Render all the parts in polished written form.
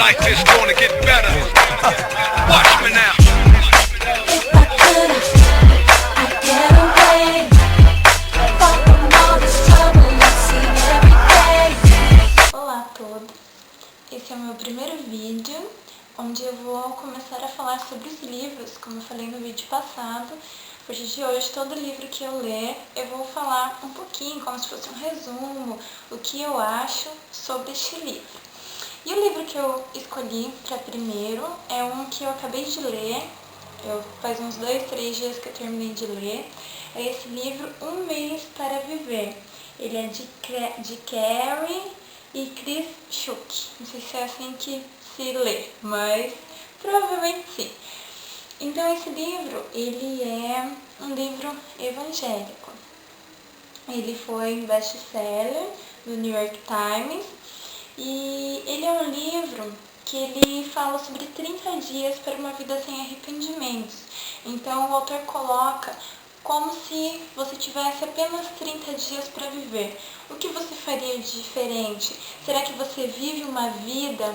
like this gonna get better. Watch me now. If I could, I'd get away from all this trouble I see every day. Olá a todos, esse é o meu primeiro vídeo, onde eu vou começar a falar sobre os livros, como eu falei no vídeo passado. A partir de hoje, todo livro que eu ler, eu vou falar um pouquinho, como se fosse um resumo, o que eu acho sobre este livro. E o livro que eu escolhi para primeiro é um que eu acabei de ler, faz uns 2-3 dias que eu terminei de ler. É esse livro, Um Mês para Viver. Ele é de Carrie e Chris Schuch. Não sei se é assim que se lê, mas provavelmente sim. Então esse livro, ele é um livro evangélico. Ele foi best-seller do New York Times e ele é um livro que ele fala sobre 30 dias para uma vida sem arrependimentos. Então o autor coloca como se você tivesse apenas 30 dias para viver. O que você faria de diferente? Será que você vive uma vida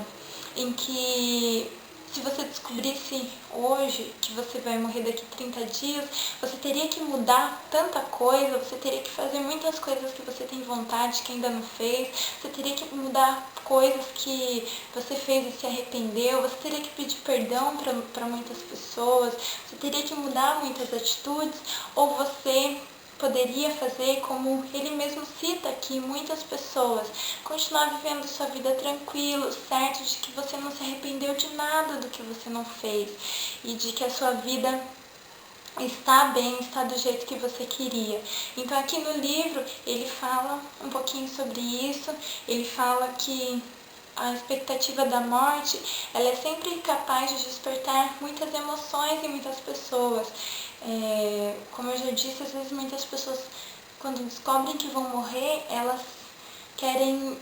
em que, se você descobrisse hoje que você vai morrer daqui 30 dias, você teria que mudar tanta coisa, você teria que fazer muitas coisas que você tem vontade, que ainda não fez, você teria que mudar coisas que você fez e se arrependeu, você teria que pedir perdão para muitas pessoas, você teria que mudar muitas atitudes, ou você poderia fazer, como ele mesmo cita aqui, muitas pessoas, continuar vivendo sua vida tranquilo, certo de que você não se arrependeu de nada do que você não fez e de que a sua vida está bem, está do jeito que você queria. Então aqui no livro ele fala um pouquinho sobre isso, ele fala que a expectativa da morte, ela é sempre capaz de despertar muitas emoções em muitas pessoas. Como eu já disse, às vezes muitas pessoas, quando descobrem que vão morrer, elas querem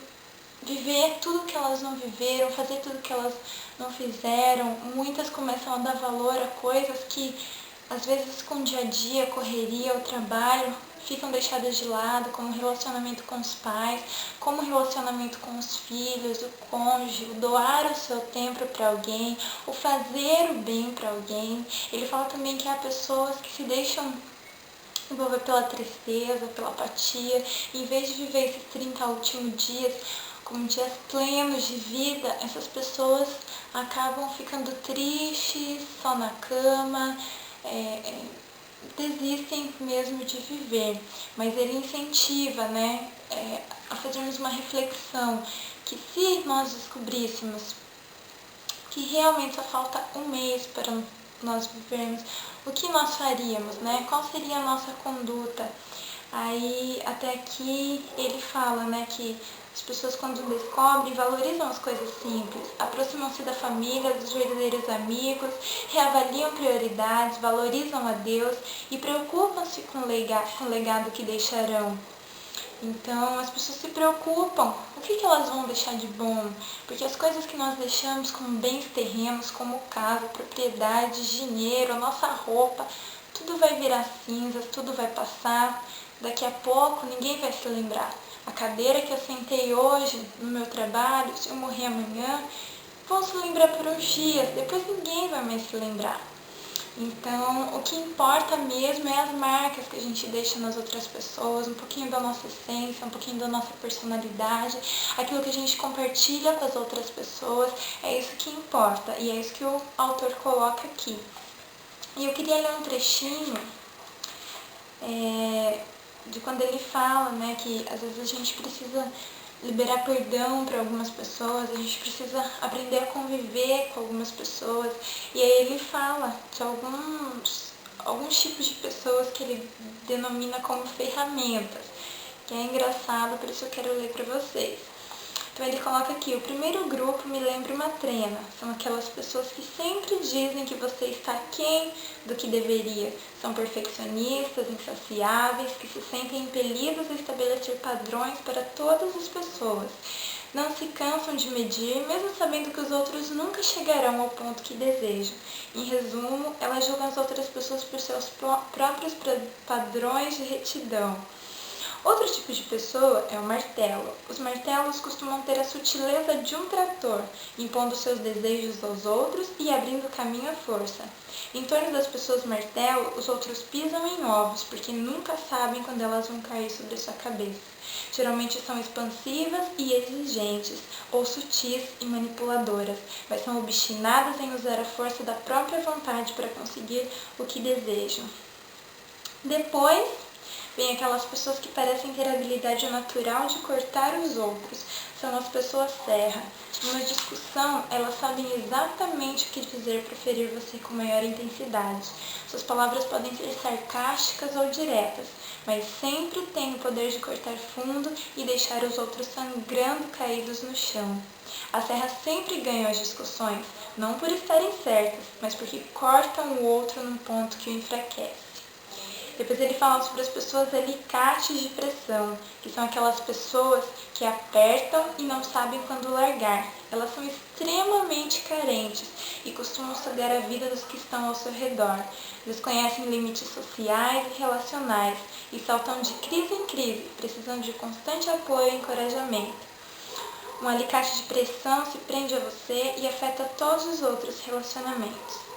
viver tudo que elas não viveram, fazer tudo que elas não fizeram. Muitas começam a dar valor a coisas que, às vezes, com o dia a dia, a correria, o trabalho, ficam deixadas de lado, como o relacionamento com os pais, como o relacionamento com os filhos, o cônjuge, o doar o seu tempo para alguém, o fazer o bem para alguém. Ele fala também que há pessoas que se deixam envolver pela tristeza, pela apatia, em vez de viver esses 30 últimos dias como dias plenos de vida, essas pessoas acabam ficando tristes, só na cama, desistem mesmo de viver. Mas ele incentiva, a fazermos uma reflexão, que se nós descobríssemos que realmente só falta um mês para nós vivermos, o que nós faríamos, Qual seria a nossa conduta? Aí até aqui ele fala, que as pessoas, quando descobrem, valorizam as coisas simples, aproximam-se da família, dos verdadeiros amigos, reavaliam prioridades, valorizam a Deus e preocupam-se com o legado que deixarão. Então as pessoas se preocupam, o que elas vão deixar de bom? Porque as coisas que nós deixamos, como bens terrenos, como casa, propriedade, dinheiro, a nossa roupa, tudo vai virar cinzas, tudo vai passar. Daqui a pouco ninguém vai se lembrar. A cadeira que eu sentei hoje no meu trabalho, se eu morrer amanhã, vão se lembrar por uns dias, depois ninguém vai mais se lembrar. Então, o que importa mesmo é as marcas que a gente deixa nas outras pessoas, um pouquinho da nossa essência, um pouquinho da nossa personalidade, aquilo que a gente compartilha com as outras pessoas, é isso que importa, e é isso que o autor coloca aqui. E eu queria ler um trechinho de quando ele fala, que às vezes a gente precisa liberar perdão para algumas pessoas, a gente precisa aprender a conviver com algumas pessoas. E aí ele fala de alguns tipos de pessoas que ele denomina como ferramentas, que é engraçado, por isso eu quero ler para vocês. Então ele coloca aqui: o primeiro grupo me lembra uma trena. São aquelas pessoas que sempre dizem que você está aquém do que deveria. São perfeccionistas, insaciáveis, que se sentem impelidos a estabelecer padrões para todas as pessoas. Não se cansam de medir, mesmo sabendo que os outros nunca chegarão ao ponto que desejam. Em resumo, elas julgam as outras pessoas por seus próprios padrões de retidão. Outro tipo de pessoa é o martelo. Os martelos costumam ter a sutileza de um trator, impondo seus desejos aos outros e abrindo caminho à força. Em torno das pessoas martelo, os outros pisam em ovos, porque nunca sabem quando elas vão cair sobre sua cabeça. Geralmente são expansivas e exigentes, ou sutis e manipuladoras, mas são obstinadas em usar a força da própria vontade para conseguir o que desejam. Depois, vem aquelas pessoas que parecem ter a habilidade natural de cortar os outros. São as pessoas serra. Numa discussão, elas sabem exatamente o que dizer para ferir você com maior intensidade. Suas palavras podem ser sarcásticas ou diretas, mas sempre têm o poder de cortar fundo e deixar os outros sangrando caídos no chão. As serras sempre ganham as discussões, não por estarem certas, mas porque cortam o outro num ponto que o enfraquece. Depois ele fala sobre as pessoas alicates de pressão, que são aquelas pessoas que apertam e não sabem quando largar. Elas são extremamente carentes e costumam sugar a vida dos que estão ao seu redor. Desconhecem limites sociais e relacionais e saltam de crise em crise, precisando de constante apoio e encorajamento. Um alicate de pressão se prende a você e afeta todos os outros relacionamentos.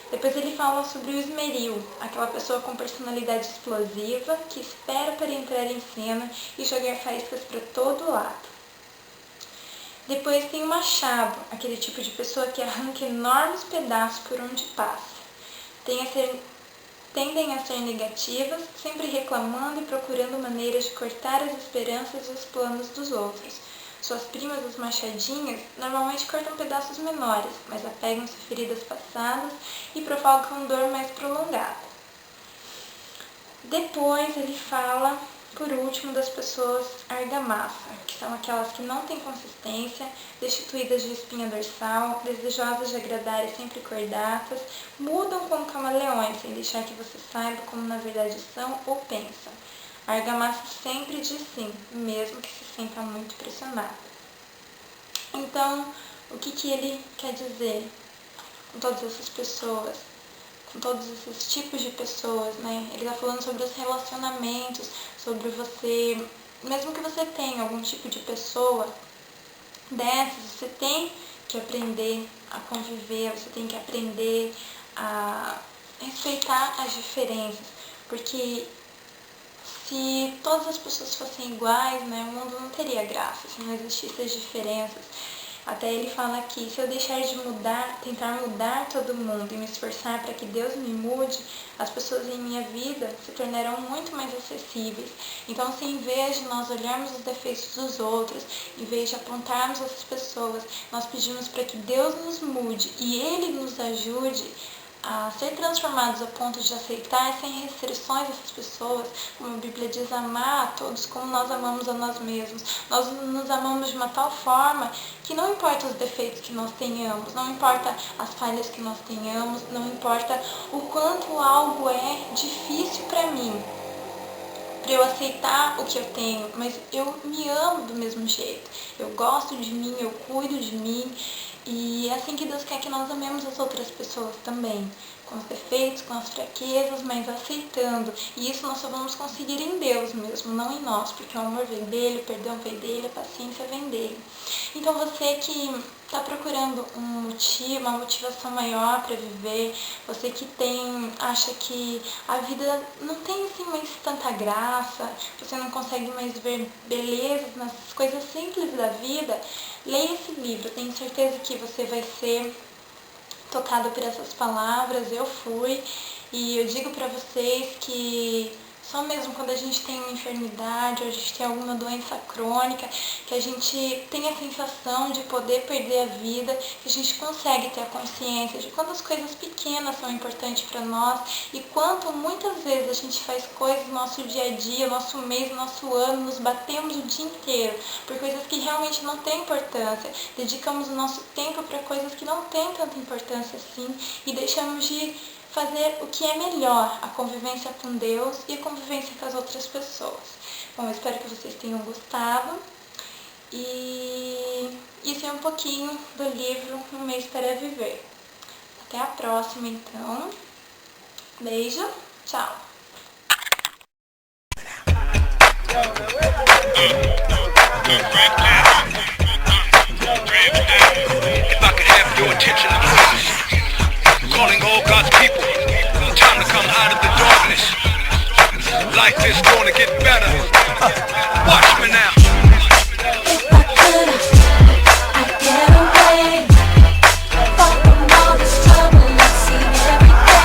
Depois ele fala sobre o esmeril, aquela pessoa com personalidade explosiva que espera para entrar em cena e jogar faíscas para todo lado. Depois tem o machado, aquele tipo de pessoa que arranca enormes pedaços por onde passa. Tendem a ser negativas, sempre reclamando e procurando maneiras de cortar as esperanças e os planos dos outros. Suas primas, as machadinhas, normalmente cortam pedaços menores, mas apegam-se a feridas passadas e provocam dor mais prolongada. Depois ele fala, por último, das pessoas argamassa, que são aquelas que não têm consistência, destituídas de espinha dorsal, desejosas de agradar e sempre cordatas, mudam como camaleões, sem deixar que você saiba como na verdade são ou pensam. A argamassa sempre diz sim, mesmo que se sinta muito pressionada. Então, o que ele quer dizer com todas essas pessoas, com todos esses tipos de pessoas, né? Ele está falando sobre os relacionamentos, sobre você, mesmo que você tenha algum tipo de pessoa dessas, você tem que aprender a conviver, você tem que aprender a respeitar as diferenças, porque se todas as pessoas fossem iguais, né, o mundo não teria graça, se não existissem as diferenças. Até ele fala aqui, se eu deixar de mudar, tentar mudar todo mundo e me esforçar para que Deus me mude, as pessoas em minha vida se tornarão muito mais acessíveis. Então, se em vez de nós olharmos os defeitos dos outros, em vez de apontarmos essas pessoas, nós pedimos para que Deus nos mude e Ele nos ajude a ser transformados a ponto de aceitar sem restrições essas pessoas, como a Bíblia diz, amar a todos como nós amamos a nós mesmos. Nós nos amamos de uma tal forma que não importa os defeitos que nós tenhamos, não importa as falhas que nós tenhamos, não importa o quanto algo é difícil para mim, para eu aceitar o que eu tenho, mas eu me amo do mesmo jeito. Eu gosto de mim, eu cuido de mim. E é assim que Deus quer que nós amemos as outras pessoas também, com os defeitos, com as fraquezas, mas aceitando. E isso nós só vamos conseguir em Deus mesmo, não em nós, porque o amor vem dele, o perdão vem dele, a paciência vem dele. Então você que está procurando um motivo, uma motivação maior para viver, você que acha que a vida não tem assim mais tanta graça, você não consegue mais ver belezas nas coisas simples da vida, leia esse livro. Eu tenho certeza que você vai ser tocado por essas palavras. Eu fui, e eu digo para vocês que só mesmo quando a gente tem uma enfermidade ou a gente tem alguma doença crônica, que a gente tem a sensação de poder perder a vida, que a gente consegue ter a consciência de quantas coisas pequenas são importantes para nós e quanto muitas vezes a gente faz coisas no nosso dia a dia, nosso mês, nosso ano, nos batemos o dia inteiro por coisas que realmente não têm importância, dedicamos o nosso tempo para coisas que não têm tanta importância assim e deixamos de fazer o que é melhor, a convivência com Deus e a convivência com as outras pessoas. Bom, eu espero que vocês tenham gostado. E isso é um pouquinho do livro Um Mês para Viver. Até a próxima, então. Beijo, tchau! If I could have your attention, please. Calling all God's people. Time to come out of the darkness. Life is gonna get better.